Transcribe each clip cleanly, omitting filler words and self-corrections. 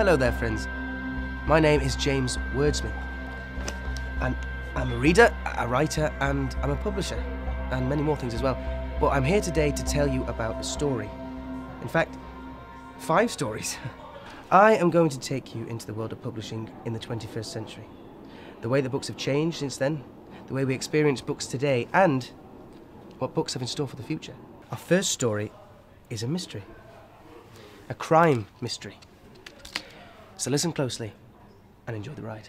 Hello there, friends. My name is James Wordsmith, and I'm a reader, a writer, and I'm a publisher, and many more things as well. But I'm here today to tell you about a story. In fact, 5 stories. I am going to take you into the world of publishing in the 21st century. The way that books have changed since then, the way we experience books today, and what books have in store for the future. Our first story is a mystery. A crime mystery. So listen closely and enjoy the ride.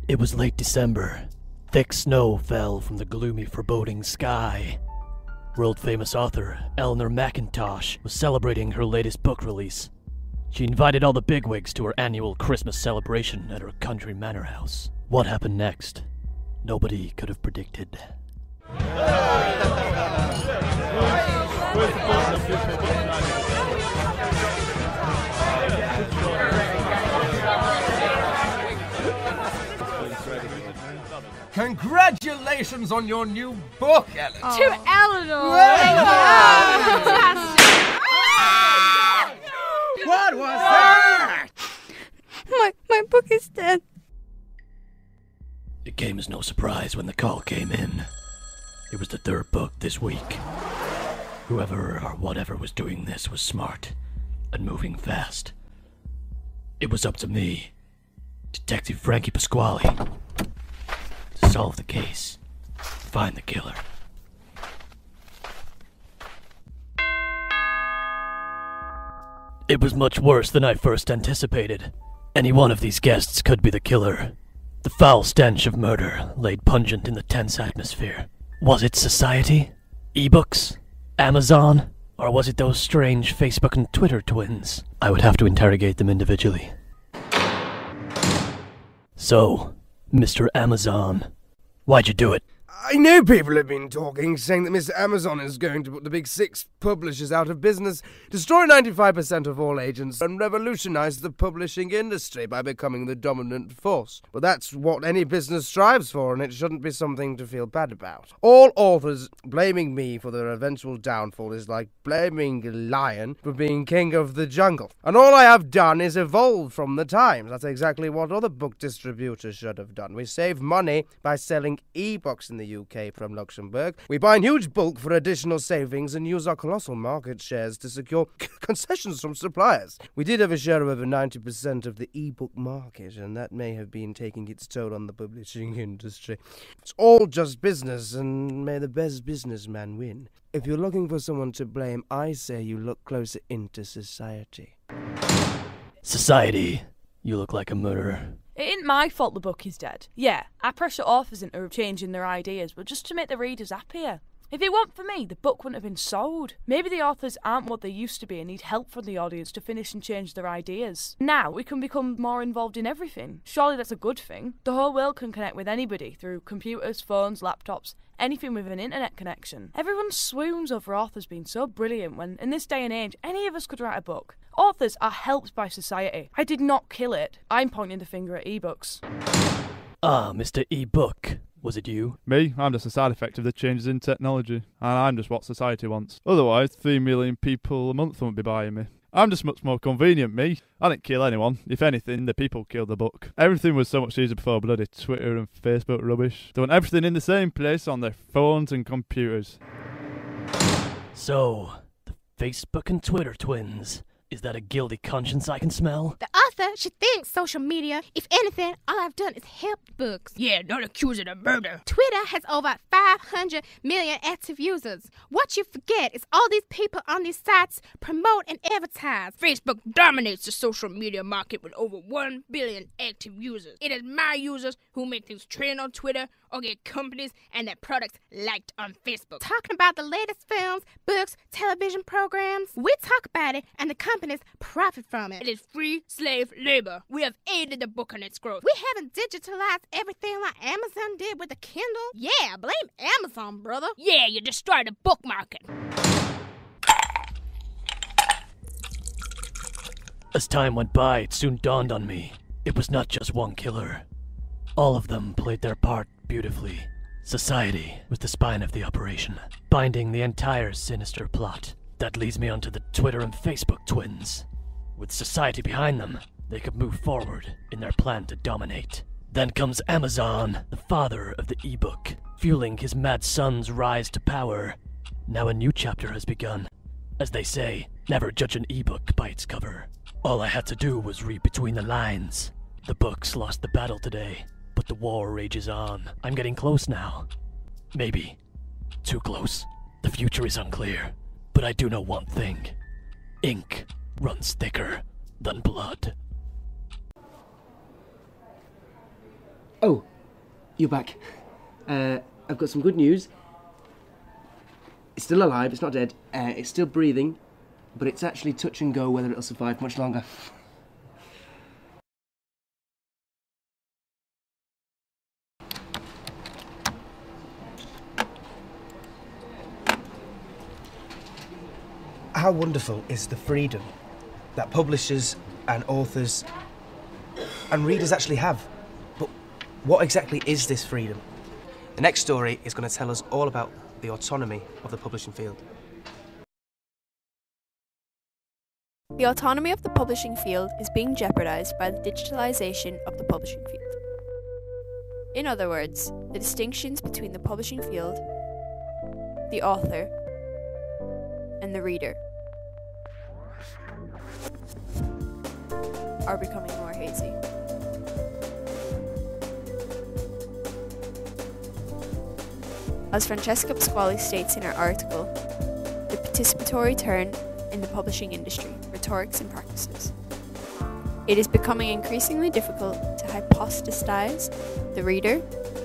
It was late December. Thick snow fell from the gloomy, foreboding sky. World-famous author Eleanor McIntosh was celebrating her latest book release. She invited all the bigwigs to her annual Christmas celebration at her country manor house. What happened next? Nobody could have predicted. Congratulations on your new book, Ellen. Oh. To Eleanor! What was that? My book is dead. It came as no surprise when the call came in. It was the 3rd book this week. Whoever or whatever was doing this was smart and moving fast. It was up to me, Detective Frankie Pasquali, to solve the case, find the killer. It was much worse than I first anticipated. Any one of these guests could be the killer. The foul stench of murder laid pungent in the tense atmosphere. Was it society? E-books? Amazon? Or was it those strange Facebook and Twitter twins? I would have to interrogate them individually. So, Mr. Amazon, why'd you do it? I know people have been talking, saying that Mr. Amazon is going to put the big 6 publishers out of business, destroy 95% of all agents, and revolutionize the publishing industry by becoming the dominant force. But that's what any business strives for, and it shouldn't be something to feel bad about. All authors blaming me for their eventual downfall is like blaming a lion for being king of the jungle. And all I have done is evolve from the times. That's exactly what other book distributors should have done. We save money by selling e-books in the UK from Luxembourg. We buy in huge bulk for additional savings and use our colossal market shares to secure concessions from suppliers. We did have a share of over 90% of the e-book market, and that may have been taking its toll on the publishing industry. It's all just business, and may the best businessman win. If you're looking for someone to blame, I say you look closer into society. Society? You look like a murderer. It ain't my fault the book is dead. Yeah, I pressure authors into changing their ideas, but just to make the readers happier. If it weren't for me, the book wouldn't have been sold. Maybe the authors aren't what they used to be and need help from the audience to finish and change their ideas. Now we can become more involved in everything. Surely that's a good thing. The whole world can connect with anybody through computers, phones, laptops, anything with an internet connection. Everyone swoons over authors being so brilliant when, in this day and age, any of us could write a book. Authors are helped by society. I did not kill it. I'm pointing the finger at ebooks. Ah, Mr. E-Book. Was it you? Me? I'm just a side effect of the changes in technology, and I'm just what society wants. Otherwise, 3 million people a month won't be buying me. I'm just much more convenient, me. I didn't kill anyone. If anything, the people killed the book. Everything was so much easier before bloody Twitter and Facebook rubbish. They want everything in the same place on their phones and computers. So, the Facebook and Twitter twins. Is that a guilty conscience I can smell? The author should thank social media. If anything, all I've done is help books. Yeah, not accuse it of murder. Twitter has over 500 million active users. What you forget is all these people on these sites promote and advertise. Facebook dominates the social media market with over 1 billion active users. It is my users who make things trend on Twitter or get companies and their products liked on Facebook. Talking about the latest films, books, television programs. We talk about it and the companies profit from it. It is free slave labor. We have aided the book in its growth. We haven't digitalized everything like Amazon did with the Kindle. Yeah, blame Amazon, brother. Yeah, you destroyed the book market. As time went by, it soon dawned on me. It was not just one killer. All of them played their part beautifully, Society was the spine of the operation, binding the entire sinister plot. That leads me onto the Twitter and Facebook twins. With society behind them, they could move forward in their plan to dominate. Then comes Amazon, the father of the ebook, fueling his mad son's rise to power. Now a new chapter has begun. As they say, never judge an ebook by its cover. All I had to do was read between the lines. The books lost the battle today, but the war rages on. I'm getting close now. Maybe too close. The future is unclear, but I do know one thing. Ink runs thicker than blood. Oh, you're back. I've got some good news. It's still alive, it's not dead. It's still breathing, but it's actually touch and go whether it'll survive much longer. How wonderful is the freedom that publishers and authors and readers actually have? But what exactly is this freedom? The next story is going to tell us all about the autonomy of the publishing field. The autonomy of the publishing field is being jeopardized by the digitalization of the publishing field. In other words, the distinctions between the publishing field, the author, and the reader are becoming more hazy. As Francesca Pasquali states in her article, The Participatory Turn in the Publishing Industry, Rhetorics and Practices, it is becoming increasingly difficult to hypostatize the reader,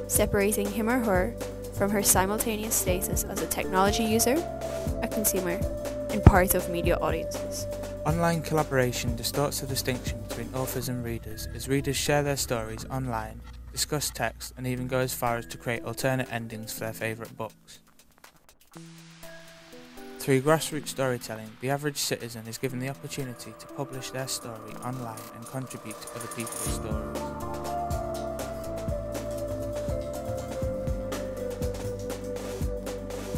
separating him or her from her simultaneous status as a technology user, a consumer, and part of media audiences. Online collaboration distorts the distinction between authors and readers as readers share their stories online, discuss text, and even go as far as to create alternate endings for their favourite books. Through grassroots storytelling, the average citizen is given the opportunity to publish their story online and contribute to other people's stories.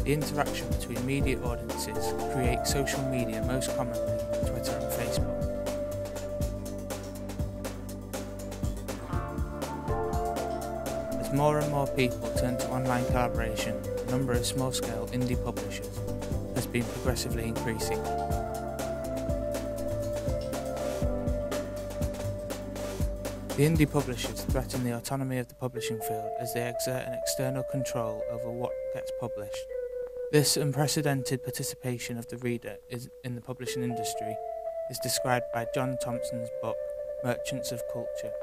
The interaction between media audiences create social media, most commonly Twitter and Facebook. As more and more people turn to online collaboration, the number of small-scale indie publishers has been progressively increasing. The indie publishers threaten the autonomy of the publishing field as they exert an external control over what gets published. This unprecedented participation of the reader in the publishing industry is described by John Thompson's book, Merchants of Culture.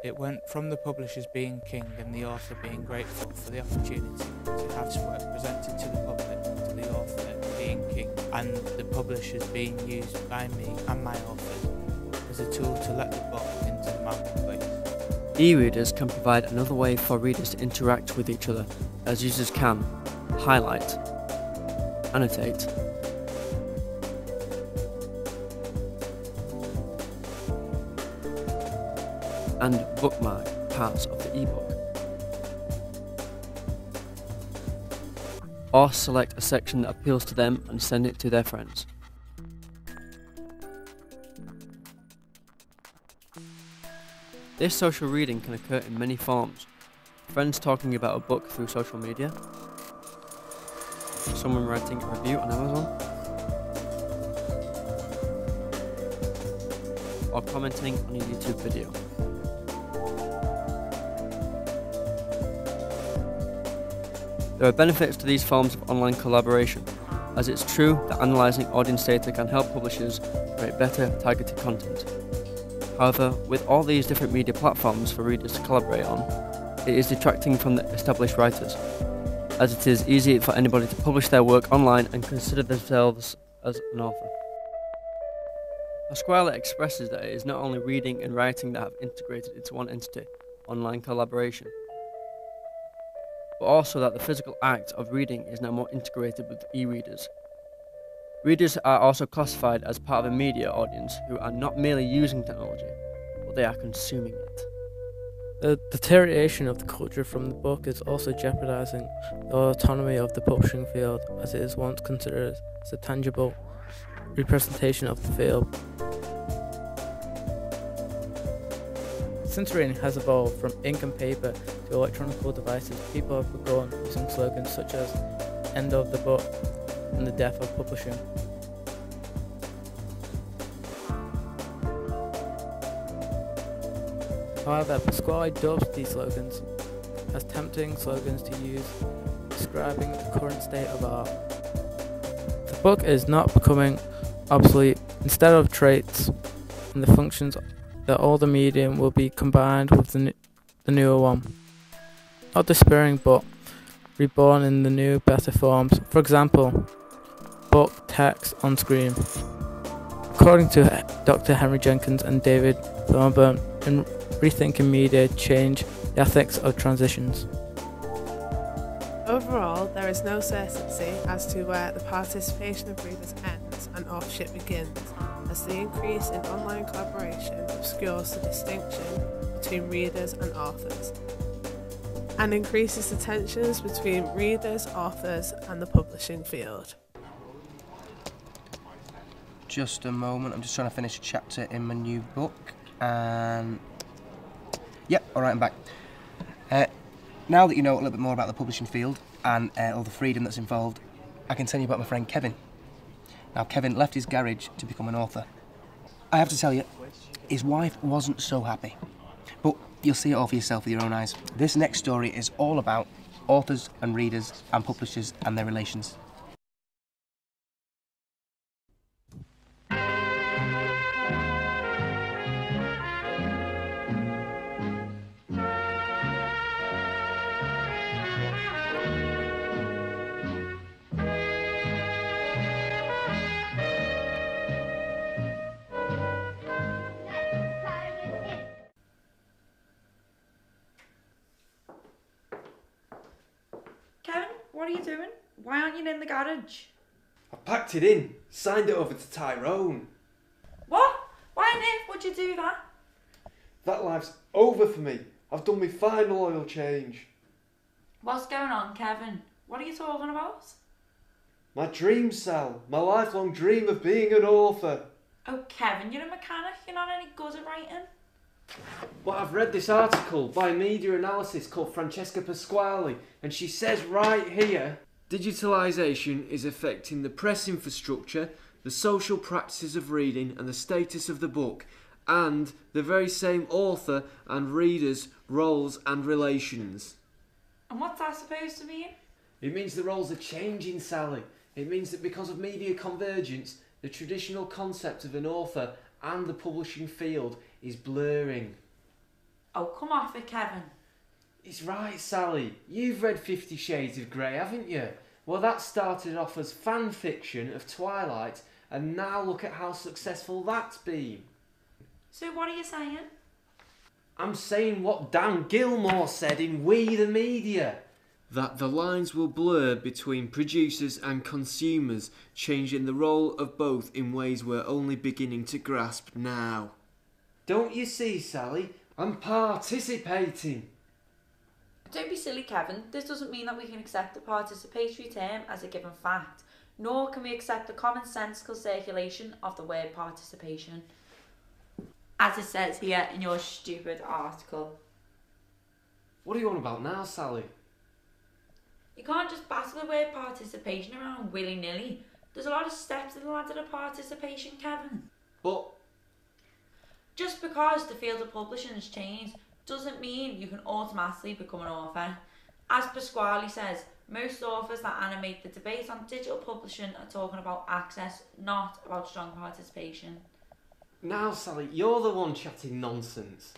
It went from the publishers being king and the author being grateful for the opportunity to have his work presented to the public, to the author being king and the publishers being used by me and my authors as a tool to let the book into the marketplace. E-readers can provide another way for readers to interact with each other, as users can highlight, annotate, and bookmark parts of the ebook, or select a section that appeals to them and send it to their friends. This social reading can occur in many forms. Friends talking about a book through social media, someone writing a review on Amazon, or commenting on a YouTube video. There are benefits to these forms of online collaboration, as it's true that analysing audience data can help publishers create better targeted content. However, with all these different media platforms for readers to collaborate on, it is detracting from the established writers, as it is easy for anybody to publish their work online and consider themselves as an author. Pasquali expresses that it is not only reading and writing that have integrated into one entity, online collaboration, but also that the physical act of reading is now more integrated with e-readers. Readers are also classified as part of a media audience who are not merely using technology, but they are consuming it. The deterioration of the culture from the book is also jeopardising the autonomy of the publishing field, as it is once considered as a tangible representation of the field. Since reading has evolved from ink and paper to electronic devices, people have begun using slogans such as "End of the book" and "The death of publishing." However, Pasquali dubs these slogans as tempting slogans to use, describing the current state of art. The book is not becoming obsolete. Instead of traits and the functions, the older medium will be combined with the newer one. Not despairing, but reborn in the new, better forms. For example, book, text, on screen. According to Dr. Henry Jenkins and David Thornburn, in Rethinking Media, change the ethics of transitions. Overall, there is no certainty as to where the participation of readers ends and authorship begins, as the increase in online collaboration obscures the distinction between readers and authors, and increases the tensions between readers, authors, and the publishing field. Just a moment, I'm just trying to finish a chapter in my new book, and yep, alright, I'm back. Now that you know a little bit more about the publishing field and all the freedom that's involved, I can tell you about my friend Kevin. Now, Kevin left his garage to become an author. I have to tell you, his wife wasn't so happy. But you'll see it all for yourself with your own eyes. This next story is all about authors and readers and publishers and their relations. Kevin, what are you doing? Why aren't you in the garage? I packed it in, signed it over to Tyrone. What? Why on earth would you do that? That life's over for me. I've done my final oil change. What's going on, Kevin? What are you talking about? My dream, Sal. My lifelong dream of being an author. Oh, Kevin, you're a mechanic. You're not any good at writing. Well, I've read this article by a media analysis called Francesca Pasquali, and she says right here, digitalisation is affecting the press infrastructure, the social practices of reading and the status of the book, and the very same author and reader's roles and relations. And what's that supposed to mean? It means the roles are changing, Sally. It means that because of media convergence, the traditional concept of an author and the publishing field is blurring. Oh, come off it, Kevin. It's right, Sally. You've read 50 Shades of Grey, haven't you? Well, that started off as fan fiction of Twilight, and now look at how successful that's been. So what are you saying? I'm saying what Dan Gilmore said in We the Media. That the lines will blur between producers and consumers, changing the role of both in ways we're only beginning to grasp now. Don't you see, Sally? I'm participating. Don't be silly, Kevin. This doesn't mean that we can accept the participatory term as a given fact, nor can we accept the commonsensical circulation of the word participation, as it says here in your stupid article. What are you on about now, Sally? You can't just batter the word participation around willy-nilly. There's a lot of steps in the ladder of participation, Kevin. But just because the field of publishing has changed doesn't mean you can automatically become an author. As Pasquali says, most authors that animate the debate on digital publishing are talking about access, not about strong participation. Now, Sally, you're the one chatting nonsense.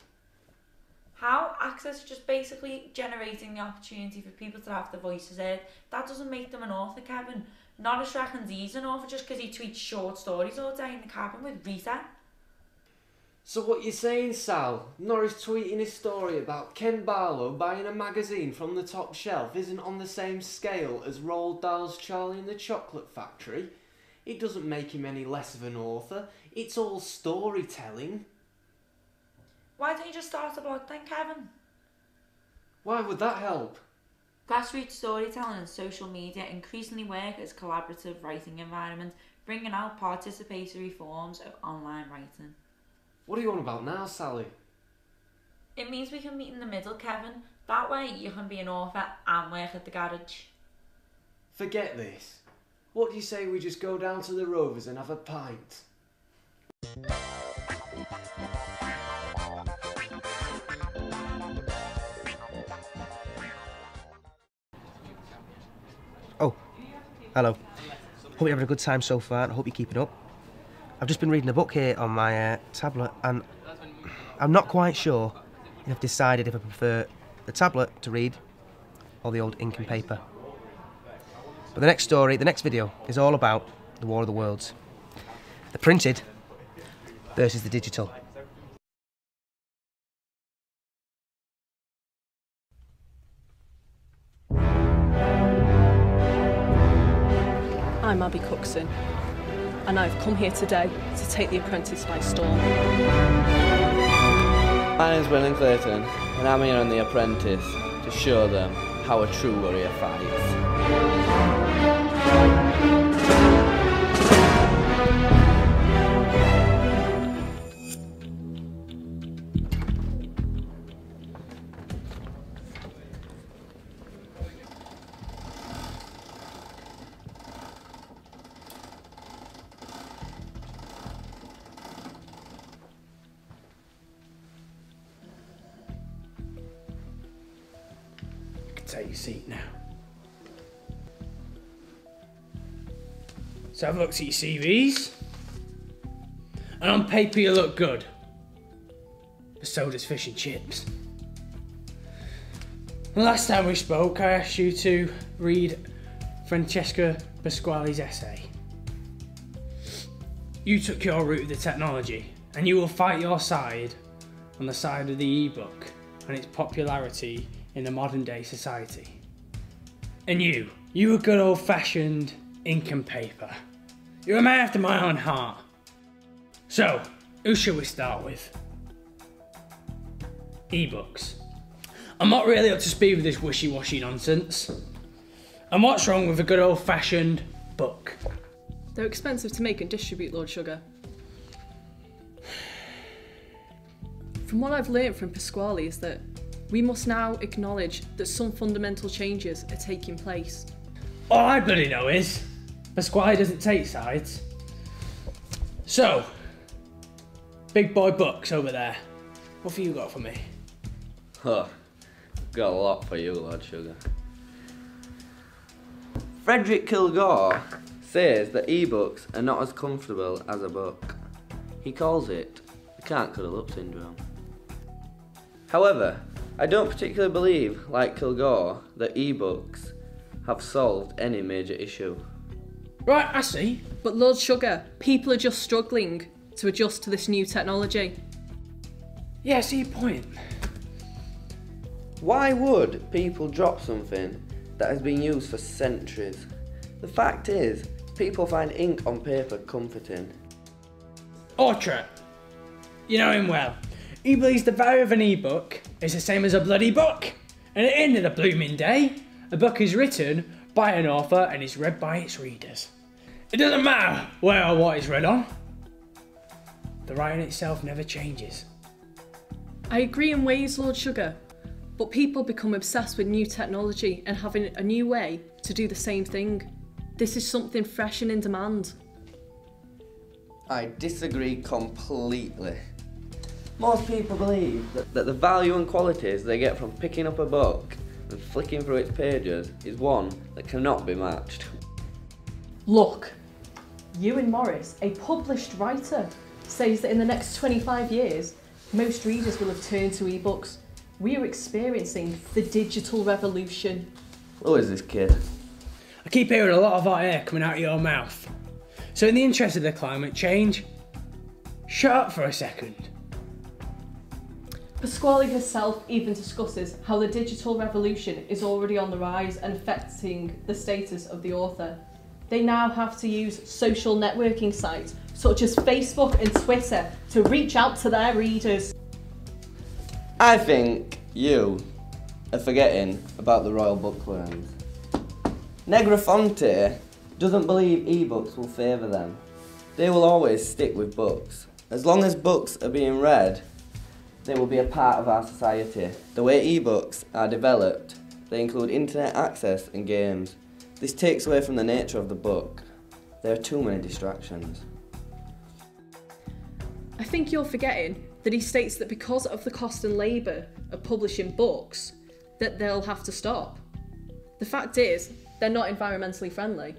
How? Access is just basically generating the opportunity for people to have their voices heard. That doesn't make them an author, Kevin. Norris reckons he's an author just because he tweets short stories all day in the cabin with Rita. So what you're saying, Sal, Norris tweeting his story about Ken Barlow buying a magazine from the top shelf isn't on the same scale as Roald Dahl's Charlie and the Chocolate Factory? It doesn't make him any less of an author. It's all storytelling. Why don't you just start a blog then, Kevin? Why would that help? Grassroots storytelling and social media increasingly work as collaborative writing environments, bringing out participatory forms of online writing. What are you on about now, Sally? It means we can meet in the middle, Kevin. That way you can be an author and work at the garage. Forget this. What do you say we just go down to the Rovers and have a pint? Oh, hello. Hope you're having a good time so far and I hope you're keeping up. I've just been reading a book here on my tablet and I'm not quite sure if I've decided if I prefer the tablet to read or the old ink and paper. But the next video is all about the War of the Worlds. The printed versus the digital. I'm Abby Cookson, and I've come here today to take The Apprentice by storm. My name's Brendan Clayton, and I'm here on The Apprentice to show them how a true warrior fights. Take your seat now. So I've looked at your CVs, and on paper you look good, but so does fish and chips. The last time we spoke I asked you to read Francesca Pasquali's essay. You took your route of the technology, and you will fight your side on the side of the ebook and its popularity in a modern day society. And you were good old fashioned ink and paper. You're a man after my own heart. So, who shall we start with? Ebooks. I'm not really up to speed with this wishy-washy nonsense. And what's wrong with a good old fashioned book? They're expensive to make and distribute, Lord Sugar. From what I've learnt from Pasquali is that we must now acknowledge that some fundamental changes are taking place. All I bloody know is Pasquali doesn't take sides. So, big boy books over there. What have you got for me? Huh, got a lot for you, Lord Sugar. Frederick Kilgore says that ebooks are not as comfortable as a book. He calls it the can't cuddle up syndrome. However, I don't particularly believe, like Kilgore, that ebooks have solved any major issue. Right, I see. But Lord Sugar, people are just struggling to adjust to this new technology. Yeah, I see your point. Why would people drop something that has been used for centuries? The fact is, people find ink on paper comforting. Ortra, you know him well. He believes the value of an ebook is the same as a bloody book. And at the end of the blooming day, a book is written by an author and is read by its readers. It doesn't matter where or what it's read on. The writing itself never changes. I agree in ways, Lord Sugar, but people become obsessed with new technology and having a new way to do the same thing. This is something fresh and in demand. I disagree completely. Most people believe that the value and qualities they get from picking up a book and flicking through its pages is one that cannot be matched. Look, Ewan Morris, a published writer, says that in the next 25 years, most readers will have turned to ebooks. We are experiencing the digital revolution. Who is this kid? I keep hearing a lot of hot air coming out of your mouth. So in the interest of the climate change, shut up for a second. Pasquali herself even discusses how the digital revolution is already on the rise and affecting the status of the author. They now have to use social networking sites such as Facebook and Twitter to reach out to their readers. I think you are forgetting about the royal bookworms. Negrofonte doesn't believe ebooks will favour them. They will always stick with books. As long as books are being read, they will be a part of our society. The way ebooks are developed, they include internet access and games. This takes away from the nature of the book. There are too many distractions. I think you're forgetting that he states that because of the cost and labour of publishing books, that they'll have to stop. The fact is, they're not environmentally friendly.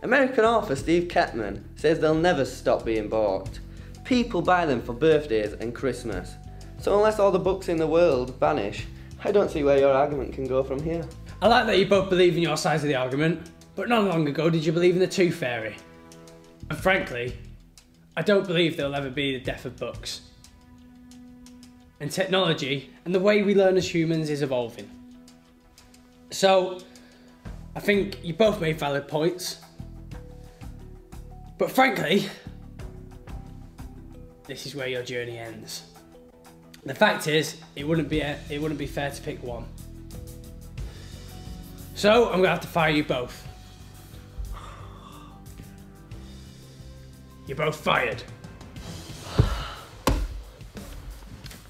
American author Steve Ketman says they'll never stop being bought. People buy them for birthdays and Christmas. So unless all the books in the world vanish, I don't see where your argument can go from here. I like that you both believe in your side of the argument, but not long ago did you believe in the Tooth Fairy? And frankly, I don't believe there'll ever be the death of books. And technology and the way we learn as humans is evolving. So, I think you both made valid points. But frankly, this is where your journey ends. The fact is, it wouldn't be fair to pick one. So, I'm going to have to fire you both. You're both fired.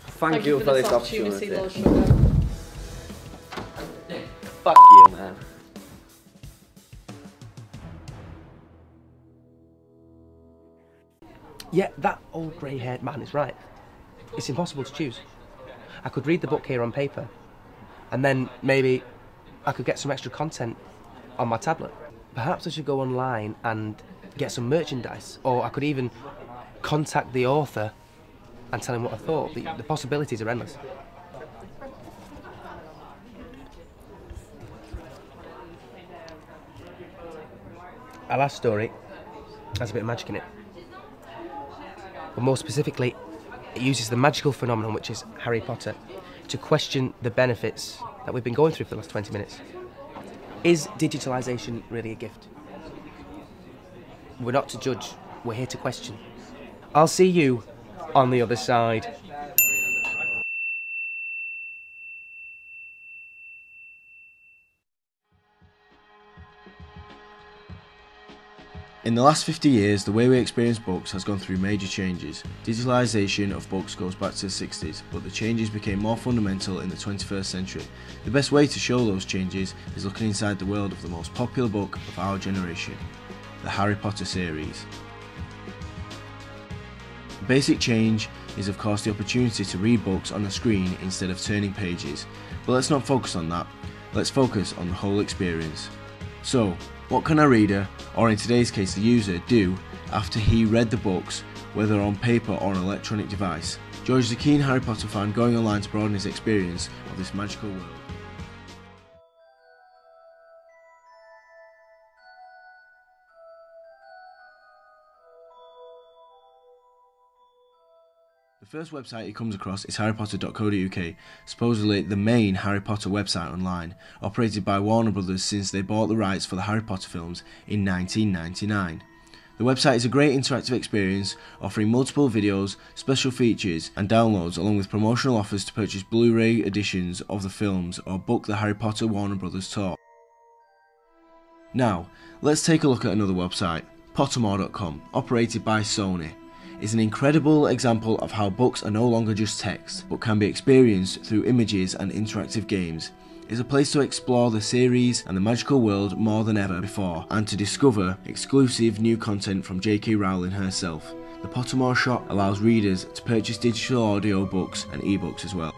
Thank you for this opportunity. Lord Sugar. Fuck you, man. Yeah, that old grey-haired man is right. It's impossible to choose. I could read the book here on paper, and then maybe I could get some extra content on my tablet. Perhaps I should go online and get some merchandise, or I could even contact the author and tell him what I thought. The possibilities are endless. Our last story has a bit of magic in it. But more specifically, it uses the magical phenomenon which is Harry Potter to question the benefits that we've been going through for the last 20 minutes. Is digitalisation really a gift? We're not to judge, we're here to question. I'll see you on the other side. In the last 50 years, the way we experience books has gone through major changes. Digitalisation of books goes back to the 60s, but the changes became more fundamental in the 21st century. The best way to show those changes is looking inside the world of the most popular book of our generation, the Harry Potter series. The basic change is of course the opportunity to read books on a screen instead of turning pages, but let's not focus on that, let's focus on the whole experience. So, what can a reader, or in today's case the user, do after he read the books, whether on paper or an electronic device? George is a keen Harry Potter fan going online to broaden his experience of this magical world. The first website he comes across is harrypotter.co.uk, supposedly the main Harry Potter website online, operated by Warner Brothers since they bought the rights for the Harry Potter films in 1999. The website is a great interactive experience, offering multiple videos, special features and downloads, along with promotional offers to purchase Blu-ray editions of the films or book the Harry Potter Warner Brothers tour. Now, let's take a look at another website, Pottermore.com, operated by Sony. Is an incredible example of how books are no longer just text, but can be experienced through images and interactive games. It is a place to explore the series and the magical world more than ever before, and to discover exclusive new content from J.K. Rowling herself. The Pottermore shop allows readers to purchase digital audio books and ebooks as well.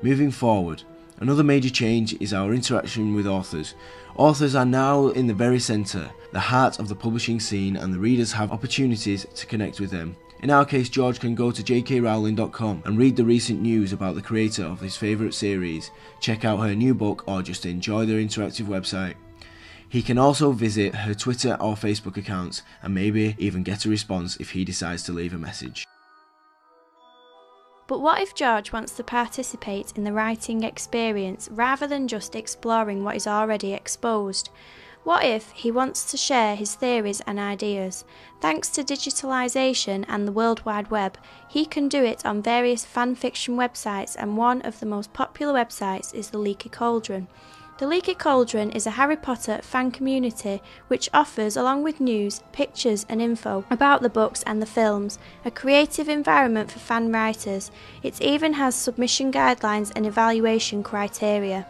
Moving forward, another major change is our interaction with authors. Authors are now in the very centre, the heart of the publishing scene, and the readers have opportunities to connect with them. In our case, George can go to jkrowling.com and read the recent news about the creator of his favourite series, check out her new book, or just enjoy their interactive website. He can also visit her Twitter or Facebook accounts and maybe even get a response if he decides to leave a message. But what if George wants to participate in the writing experience rather than just exploring what is already exposed? What if he wants to share his theories and ideas? Thanks to digitalisation and the World Wide Web, he can do it on various fan fiction websites, and one of the most popular websites is the Leaky Cauldron. The Leaky Cauldron is a Harry Potter fan community which offers, along with news, pictures and info about the books and the films, a creative environment for fan writers. It even has submission guidelines and evaluation criteria.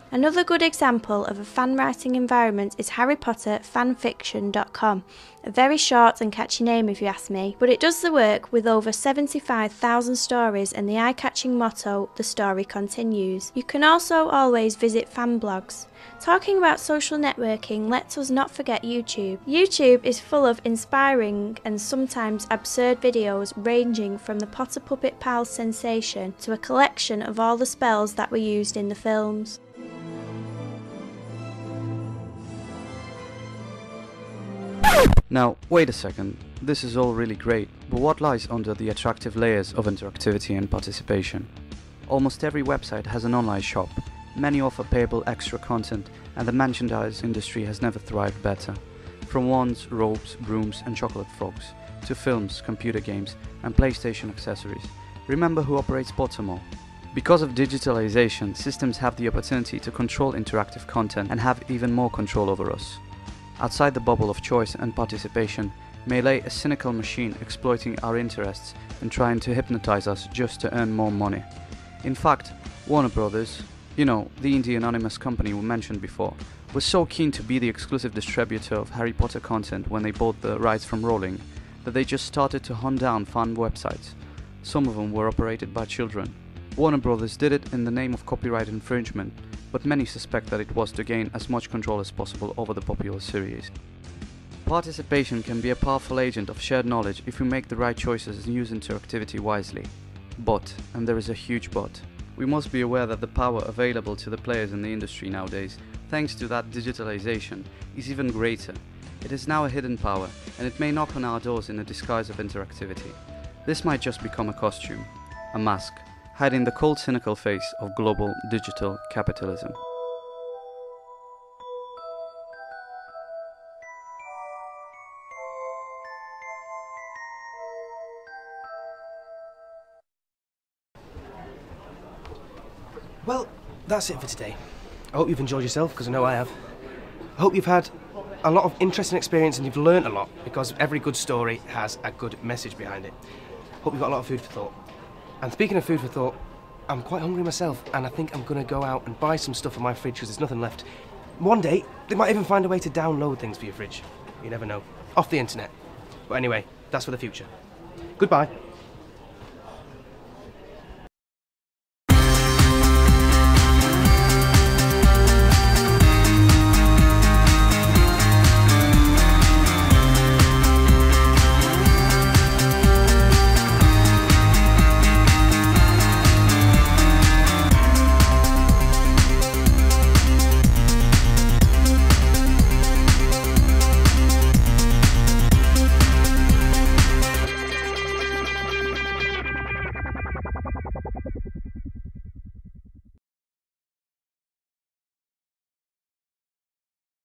Another good example of a fan writing environment is harrypotterfanfiction.com, a very short and catchy name if you ask me, but it does the work with over 75,000 stories and the eye-catching motto, "The story continues." You can also always visit fan blogs. Talking about social networking, let us not forget YouTube. YouTube is full of inspiring and sometimes absurd videos ranging from the Potter Puppet Pals sensation to a collection of all the spells that were used in the films. Now, wait a second, this is all really great, but what lies under the attractive layers of interactivity and participation? Almost every website has an online shop, many offer payable extra content, and the merchandise industry has never thrived better. From wands, robes, brooms and chocolate frogs, to films, computer games and PlayStation accessories. Remember who operates Pottermore? Because of digitalization, systems have the opportunity to control interactive content and have even more control over us. Outside the bubble of choice and participation may lay a cynical machine exploiting our interests and trying to hypnotize us just to earn more money. In fact, Warner Brothers, you know, the indie anonymous company we mentioned before, was so keen to be the exclusive distributor of Harry Potter content when they bought the rights from Rowling that they just started to hunt down fan websites. Some of them were operated by children. Warner Brothers did it in the name of copyright infringement, but many suspect that it was to gain as much control as possible over the popular series. Participation can be a powerful agent of shared knowledge if we make the right choices and use interactivity wisely. But, and there is a huge but, we must be aware that the power available to the players in the industry nowadays, thanks to that digitalization, is even greater. It is now a hidden power, and it may knock on our doors in the disguise of interactivity. This might just become a costume, a mask, hiding the cold, cynical face of global digital capitalism. Well, that's it for today. I hope you've enjoyed yourself, because I know I have. I hope you've had a lot of interesting experience and you've learned a lot, because every good story has a good message behind it. Hope you've got a lot of food for thought. And speaking of food for thought, I'm quite hungry myself, and I think I'm going to go out and buy some stuff in my fridge because there's nothing left. One day, they might even find a way to download things for your fridge. You never know. Off the internet. But anyway, that's for the future. Goodbye.